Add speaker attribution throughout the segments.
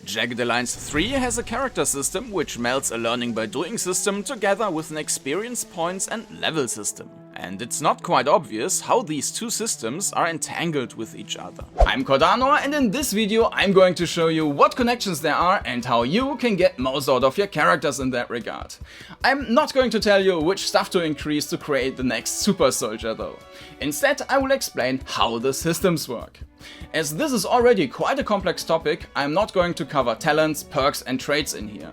Speaker 1: Jagged Alliance 3 has a character system which melds a learning by doing system together with an experience points and level system. And it's not quite obvious how these two systems are entangled with each other. I'm Kordanor, and in this video I'm going to show you what connections there are and how you can get most out of your characters in that regard. I'm not going to tell you which stuff to increase to create the next super soldier though. Instead, I will explain how the systems work. As this is already quite a complex topic, I'm not going to cover talents, perks and traits in here.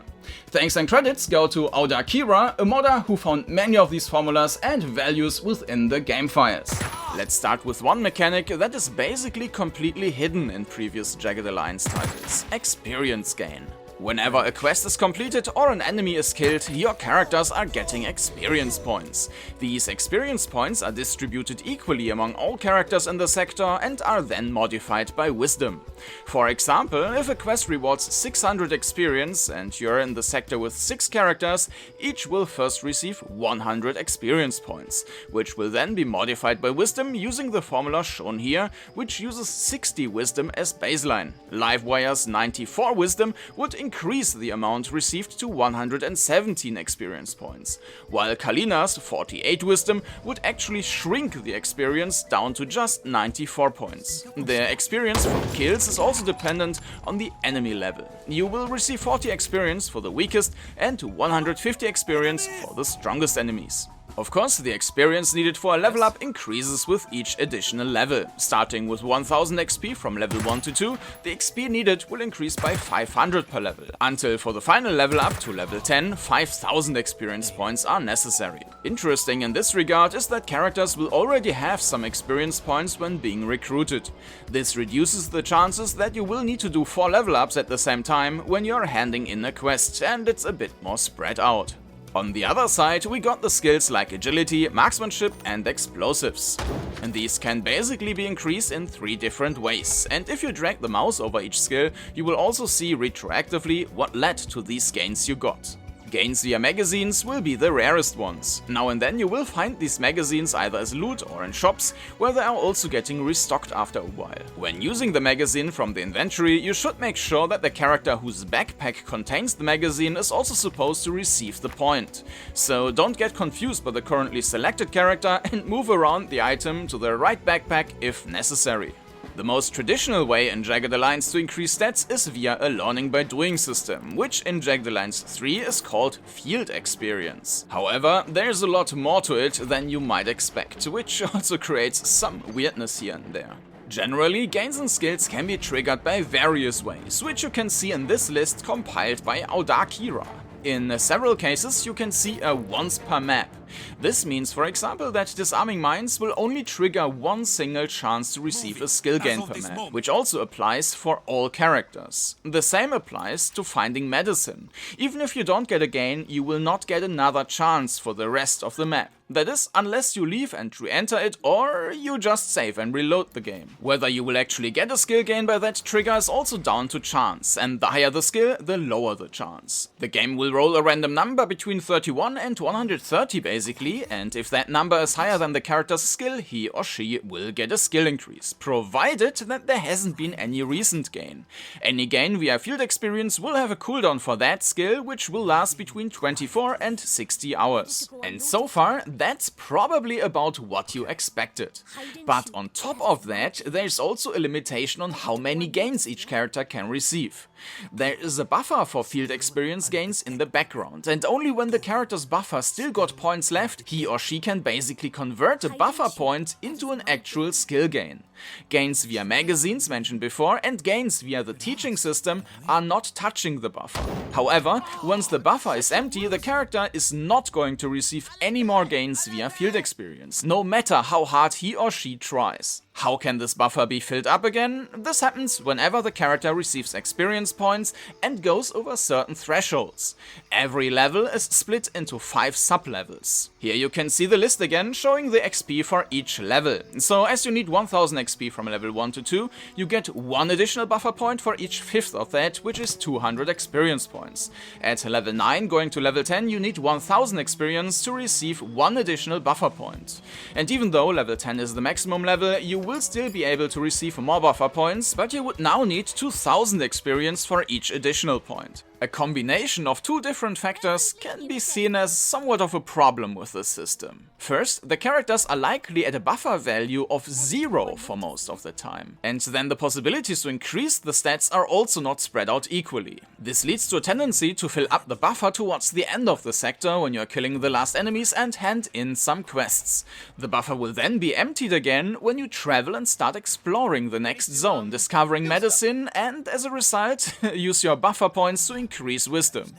Speaker 1: Thanks and credits go to Audakira, a modder who found many of these formulas and values within the game files. Let's start with one mechanic that is basically completely hidden in previous Jagged Alliance titles: experience gain. Whenever a quest is completed or an enemy is killed, your characters are getting experience points. These experience points are distributed equally among all characters in the sector and are then modified by wisdom. For example, if a quest rewards 600 experience and you're in the sector with 6 characters, each will first receive 100 experience points, which will then be modified by wisdom using the formula shown here, which uses 60 wisdom as baseline. Livewire's 94 wisdom would increase the amount received to 117 experience points, while Kalina's 48 wisdom would actually shrink the experience down to just 94 points. The experience from kills is also dependent on the enemy level. You will receive 40 experience for the weakest and 150 experience for the strongest enemies. Of course, the experience needed for a level up increases with each additional level. Starting with 1000 XP from level 1 to 2, the XP needed will increase by 500 per level, until for the final level up to level 10, 5000 experience points are necessary. Interesting in this regard is that characters will already have some experience points when being recruited. This reduces the chances that you will need to do 4 level ups at the same time when you are handing in a quest, and it's a bit more spread out. On the other side, we got the skills like agility, marksmanship and explosives. And these can basically be increased in 3 different ways, and if you drag the mouse over each skill, you will also see retroactively what led to these gains you got. Gains via magazines will be the rarest ones. Now and then you will find these magazines either as loot or in shops, where they are also getting restocked after a while. When using the magazine from the inventory, you should make sure that the character whose backpack contains the magazine is also supposed to receive the point. So don't get confused by the currently selected character and move around the item to the right backpack if necessary. The most traditional way in Jagged Alliance to increase stats is via a learning by doing system, which in Jagged Alliance 3 is called field experience. However, there's a lot more to it than you might expect, which also creates some weirdness here and there. Generally, gains in skills can be triggered by various ways, which you can see in this list compiled by Audakira. In several cases, you can see a once per map. This means, for example, that disarming mines will only trigger one single chance to receive a skill gain per map, which also applies for all characters. The same applies to finding medicine. Even if you don't get a gain, you will not get another chance for the rest of the map. That is, unless you leave and re-enter it, or you just save and reload the game. Whether you will actually get a skill gain by that trigger is also down to chance, and the higher the skill, the lower the chance. The game will roll a random number between 31 and 130 basically, and if that number is higher than the character's skill, he or she will get a skill increase, provided that there hasn't been any recent gain. Any gain via field experience will have a cooldown for that skill, which will last between 24 and 60 hours. And so far, that's probably about what you expected. But on top of that, there's also a limitation on how many gains each character can receive. There is a buffer for field experience gains in the background, and only when the character's buffer still got points left, he or she can basically convert a buffer point into an actual skill gain. Gains via magazines mentioned before and gains via the teaching system are not touching the buffer. However, once the buffer is empty, the character is not going to receive any more gains via field experience, no matter how hard he or she tries. How can this buffer be filled up again? This happens whenever the character receives experience points and goes over certain thresholds. Every level is split into 5 sub-levels. Here you can see the list again, showing the XP for each level. So as you need 1000 XP from level 1 to 2, you get 1 additional buffer point for each 5th of that, which is 200 experience points. At level 9 going to level 10, you need 1000 experience to receive 1 additional buffer point. And even though level 10 is the maximum level, you will still be able to receive more buffer points, but you would now need 2000 experience points for each additional point. A combination of two different factors can be seen as somewhat of a problem with this system. First, the characters are likely at a buffer value of 0 for most of the time, and then the possibilities to increase the stats are also not spread out equally. This leads to a tendency to fill up the buffer towards the end of the sector when you are killing the last enemies and hand in some quests. The buffer will then be emptied again when you travel and start exploring the next zone, discovering medicine, and as a result, use your buffer points to increase wisdom.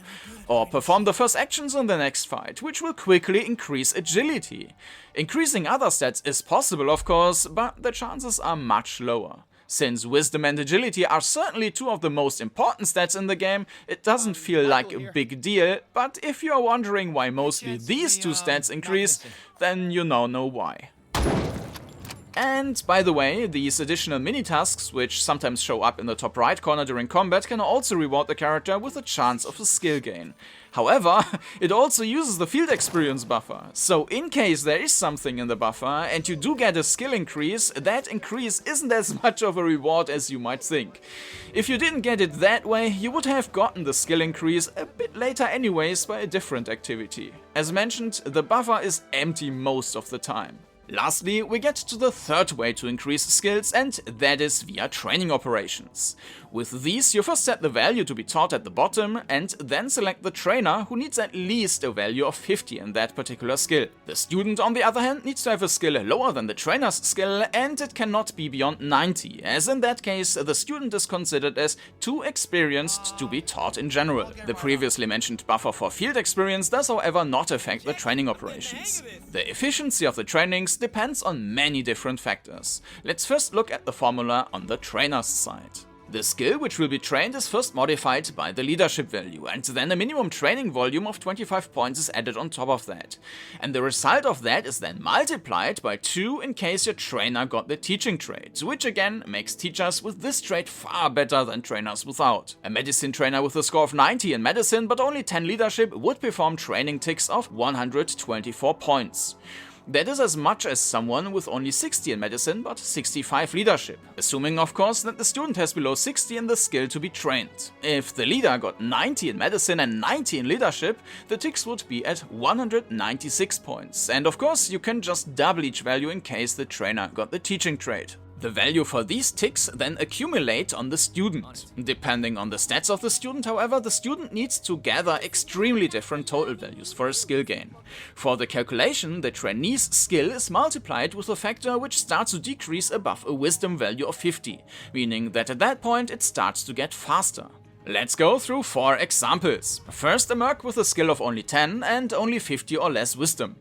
Speaker 1: Or perform the first actions in the next fight, which will quickly increase agility. Increasing other stats is possible, of course, but the chances are much lower. Since wisdom and agility are certainly two of the most important stats in the game, it doesn't feel like a big deal, but if you are wondering why mostly these two stats increase, then you now know why. And, by the way, these additional mini-tasks, which sometimes show up in the top right corner during combat, can also reward the character with a chance of a skill gain. However, it also uses the field experience buffer, so in case there is something in the buffer and you do get a skill increase, that increase isn't as much of a reward as you might think. If you didn't get it that way, you would have gotten the skill increase a bit later anyways by a different activity. As mentioned, the buffer is empty most of the time. Lastly, we get to the third way to increase skills, and that is via training operations. With these, you first set the value to be taught at the bottom, and then select the trainer, who needs at least a value of 50 in that particular skill. The student, on the other hand, needs to have a skill lower than the trainer's skill, and it cannot be beyond 90, as in that case, the student is considered as too experienced to be taught in general. The previously mentioned buffer for field experience does, however, not affect the training operations. The efficiency of the trainings depends on many different factors. Let's first look at the formula on the trainer's side. The skill which will be trained is first modified by the leadership value, and then a minimum training volume of 25 points is added on top of that. And the result of that is then multiplied by 2 in case your trainer got the teaching trait, which again makes teachers with this trait far better than trainers without. A medicine trainer with a score of 90 in medicine but only 10 leadership would perform training ticks of 124 points. That is as much as someone with only 60 in medicine but 65 leadership, assuming of course that the student has below 60 in the skill to be trained. If the leader got 90 in medicine and 90 in leadership, the ticks would be at 196 points, and of course you can just double each value in case the trainer got the teaching trait. The value for these ticks then accumulate on the student. Depending on the stats of the student, however, the student needs to gather extremely different total values for a skill gain. For the calculation, the trainee's skill is multiplied with a factor which starts to decrease above a wisdom value of 50, meaning that at that point it starts to get faster. Let's go through 4 examples. First, a merc with a skill of only 10 and only 50 or less wisdom.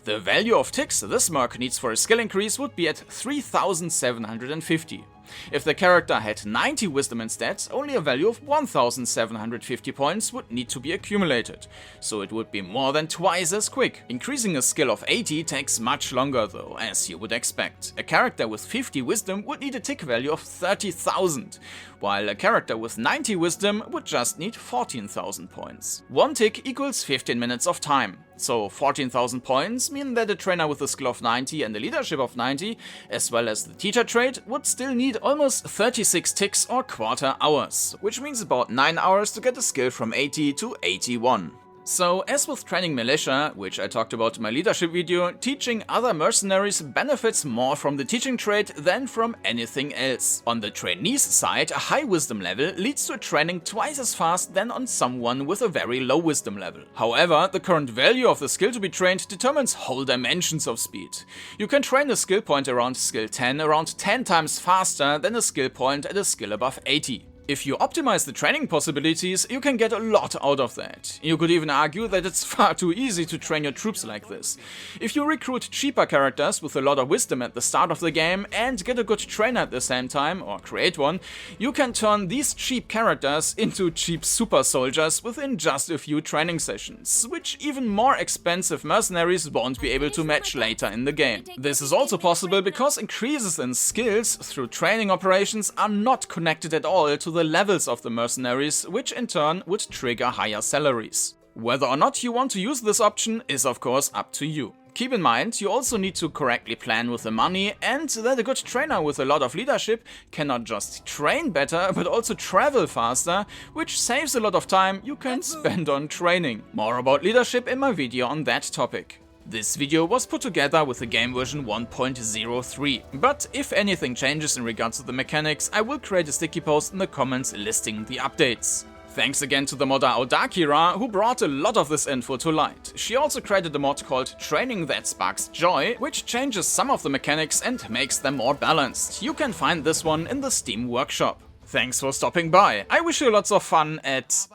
Speaker 1: The value of ticks this merc needs for a skill increase would be at 3750. If the character had 90 wisdom instead, only a value of 1750 points would need to be accumulated, so it would be more than twice as quick. Increasing a skill of 80 takes much longer though, as you would expect. A character with 50 wisdom would need a tick value of 30,000, while a character with 90 wisdom would just need 14,000 points. 1 tick equals 15 minutes of time. So 14,000 points mean that a trainer with a skill of 90 and a leadership of 90, as well as the teacher trait, would still need almost 36 ticks or quarter hours, which means about 9 hours to get a skill from 80 to 81. So, as with training militia, which I talked about in my leadership video, teaching other mercenaries benefits more from the teaching trait than from anything else. On the trainee's side, a high wisdom level leads to a training twice as fast than on someone with a very low wisdom level. However, the current value of the skill to be trained determines whole dimensions of speed. You can train a skill point around skill 10 around 10 times faster than a skill point at a skill above 80. If you optimize the training possibilities, you can get a lot out of that. You could even argue that it's far too easy to train your troops like this. If you recruit cheaper characters with a lot of wisdom at the start of the game and get a good trainer at the same time, or create one, you can turn these cheap characters into cheap super soldiers within just a few training sessions, which even more expensive mercenaries won't be able to match later in the game. This is also possible because increases in skills through training operations are not connected at all to the levels of the mercenaries, which in turn would trigger higher salaries. Whether or not you want to use this option is of course up to you. Keep in mind, you also need to correctly plan with the money, and that a good trainer with a lot of leadership can not just train better, but also travel faster, which saves a lot of time you can spend on training. More about leadership in my video on that topic. This video was put together with the game version 1.03, but if anything changes in regards to the mechanics, I will create a sticky post in the comments listing the updates. Thanks again to the modder Audakira, who brought a lot of this info to light. She also created a mod called Training That Sparks Joy, which changes some of the mechanics and makes them more balanced. You can find this one in the Steam workshop. Thanks for stopping by. I wish you lots of fun at,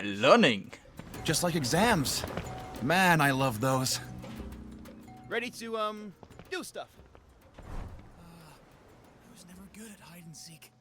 Speaker 1: learning.
Speaker 2: Just like exams. Man, I love those.
Speaker 3: Ready to, do stuff.
Speaker 2: I was never good at hide and seek.